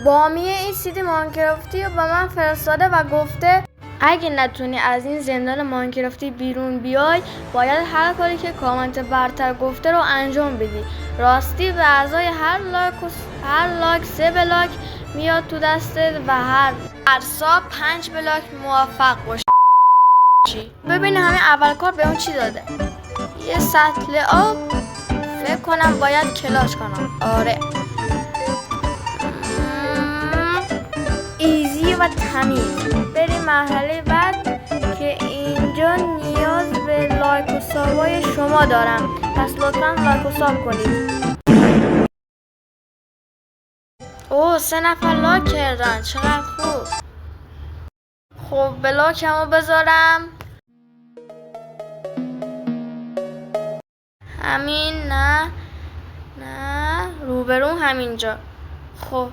بامیه این سیدی ماینکرافتی رو به من فرستاده و گفته اگه نتونی از این زندان ماینکرافتی بیرون بیای باید هر کاری که کامنت برتر گفته رو انجام بدی. راستی به ازای هر لایک 3 بلاک میاد تو دستت و هر سا 5 بلاک موفق باشی. ببین همین اول کار به اون چی داده؟ یه سطل آب. فکر کنم باید کلاش کنم. آره ایزی و تمیز. بریم مرحله بعد که اینجا نیاز به لایک و سابای شما دارم، پس لطفا لایک و ساب کنید. اوه 3 نفر لایک کردن، چقدر خوب. خب بلاکمو بذارم همین. نه روبرون همینجا. خب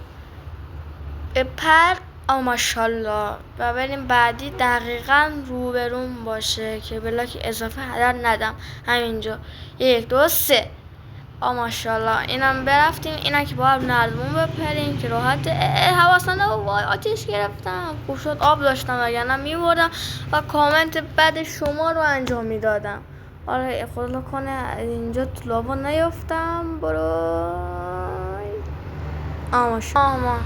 پر ماشاءالله و بریم بعدی دقیقا روبرون باشه که بلاک اضافه هدر ندم. همینجا 1 2 3 ماشاءالله. اینم برفتیم. اینا که با هم نردمون بپریم که راحت. حواسم نبود. وای آتیش گرفتم. خوب شد آب داشتم وگرنه میبردم و کامنت بعد شما رو انجام میدادم. آره خدا کنه اینجا تو لابا نیافتم. برو ماشاءالله.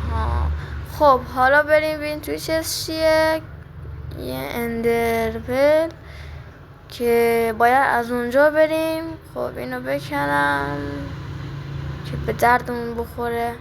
خب حالا بریم ببین توی چیه. یه اندرپل که باید از اونجا بریم. خب اینو بکنم که به دردمون بخوره.